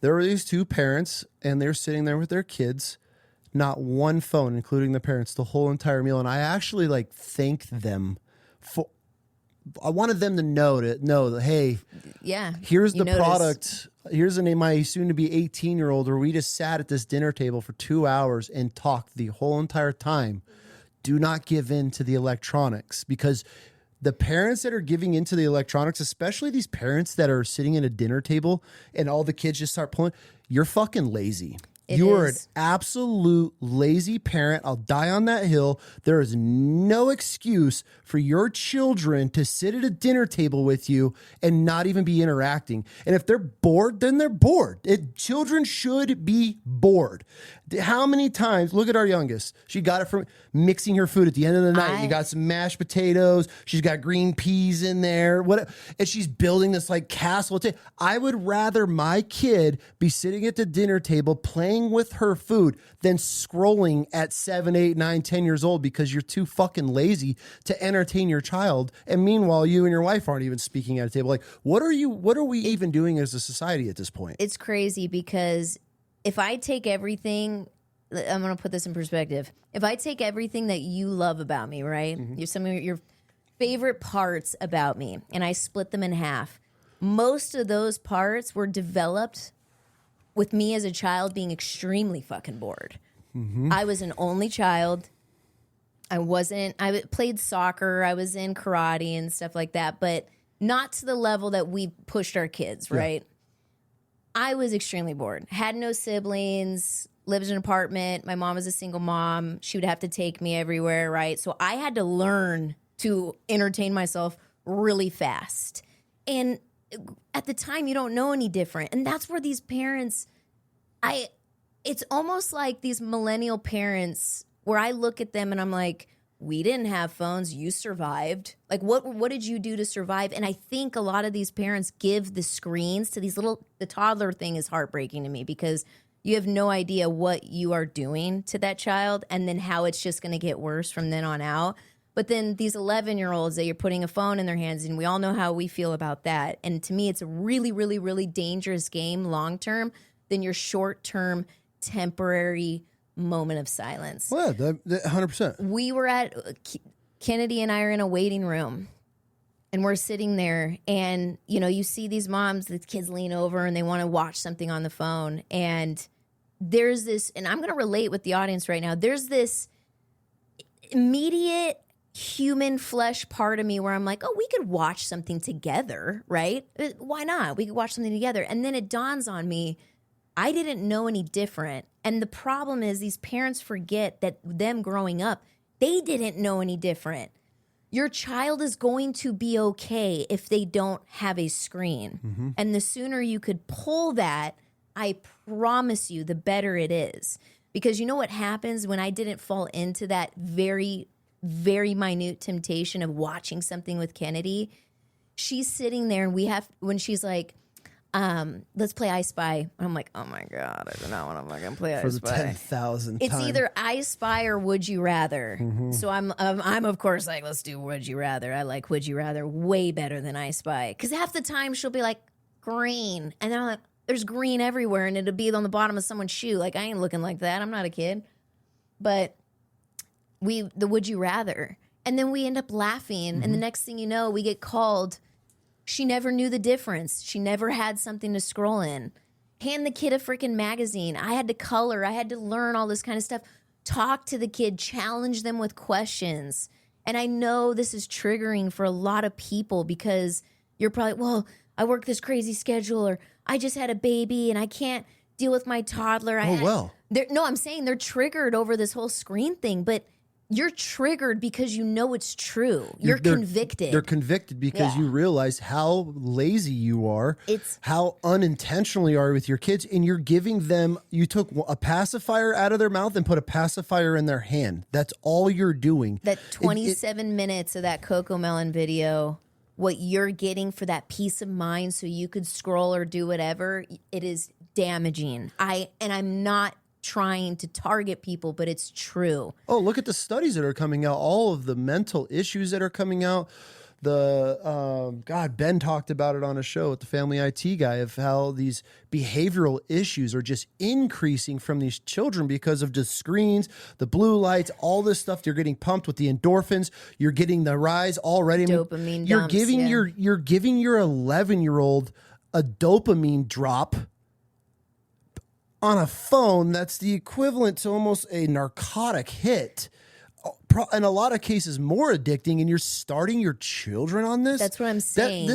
There were these two parents, and they're sitting there with their kids, not one phone, including the parents, the whole entire meal. And I actually like thanked them for. I wanted them to know that, hey, yeah, here's the product. Here's the name, my soon-to-be 18-year-old, where we just sat at this dinner table for 2 hours and talked the whole entire time. Do not give in to the electronics, because the parents that are giving into the electronics, especially these parents that are sitting at a dinner table and all the kids just start pulling, you're fucking lazy. You are an absolute lazy parent. I'll die on that hill. There is no excuse for your children to sit at a dinner table with you and not even be interacting. And if they're bored, then they're bored. Children should be bored. How many times, look at our youngest. She got it from mixing her food at the end of the night. You got some mashed potatoes. She's got green peas in there. And she's building this like castle. I would rather my kid be sitting at the dinner table playing with her food than scrolling at 7, 8, 9, 10 years old because you're too fucking lazy to entertain your child. And meanwhile, you and your wife aren't even speaking at a table. Like, what are we even doing as a society at this point? It's crazy because if I take everything, I'm going to put this in perspective. If I take everything that you love about me, right? Mm-hmm. Some of your favorite parts about me, and I split them in half. Most of those parts were developed with me as a child being extremely fucking bored. Mm-hmm. I was an only child. I played soccer. I was in karate and stuff like that, but not to the level that we pushed our kids, right? Yeah. I was extremely bored. Had no siblings, lived in an apartment. My mom was a single mom. She would have to take me everywhere, right? So I had to learn to entertain myself really fast. And at the time, you don't know any different. And that's where these parents, it's almost like these millennial parents where I look at them and I'm like, we didn't have phones. You survived. Like, what did you do to survive? And I think a lot of these parents give the screens to these the toddler thing is heartbreaking to me because you have no idea what you are doing to that child and then how it's just going to get worse from then on out. But then these 11-year-olds that you're putting a phone in their hands, and we all know how we feel about that. And to me, it's a really, really, really dangerous game long-term than your short-term temporary moment of silence. Well, yeah, 100%. We were at Kennedy and I are in a waiting room and we're sitting there and, you see these moms, the kids lean over and they want to watch something on the phone. And there's this, and I'm going to relate with the audience right now. There's this immediate human flesh part of me where I'm like, oh, we could watch something together, right? Why not? We could watch something together. And then it dawns on me, I didn't know any different. And the problem is these parents forget that them growing up, they didn't know any different. Your child is going to be okay if they don't have a screen. Mm-hmm. And the sooner you could pull that, I promise you, the better it is. Because you know what happens when I didn't fall into that very, very minute temptation of watching something with Kennedy? She's sitting there and when she's like, let's play I Spy. I'm like, oh my God, I do not want to fucking play I Spy. For the 10,000th time. It's either I Spy or Would You Rather. Mm-hmm. So I'm of course like, let's do Would You Rather. I like Would You Rather way better than I Spy. Because half the time she'll be like, green. And then I'm like, there's green everywhere and it'll be on the bottom of someone's shoe. Like, I ain't looking like that. I'm not a kid. But the Would You Rather. And then we end up laughing. Mm-hmm. And the next thing you know, we get called. She never knew the difference. She never had something to scroll in. Hand the kid a freaking magazine. I had to color. I had to learn all this kind of stuff. Talk to the kid. Challenge them with questions. And I know this is triggering for a lot of people because you're probably, well, I work this crazy schedule or I just had a baby and I can't deal with my toddler. No, I'm saying they're triggered over this whole screen thing, but you're triggered because you know it's true. You're convicted. They're convicted because you realize how lazy you are, how unintentional you are with your kids, and you're giving them, you took a pacifier out of their mouth and put a pacifier in their hand. That's all you're doing. That 27 minutes of that CoComelon video, what you're getting for that peace of mind so you could scroll or do whatever, it is damaging. I'm not trying to target people, but it's true. Oh, look at the studies that are coming out, all of the mental issues that are coming out, Ben talked about it on a show with the family IT guy of how these behavioral issues are just increasing from these children because of just screens, the blue lights, all this stuff. You're getting pumped with the endorphins. You're getting the rise already. Dopamine You're dumps, giving yeah. you're giving your 11-year-old a dopamine drop on a phone that's the equivalent to almost a narcotic hit. In a lot of cases more addicting, and you're starting your children on this. That's what I'm saying.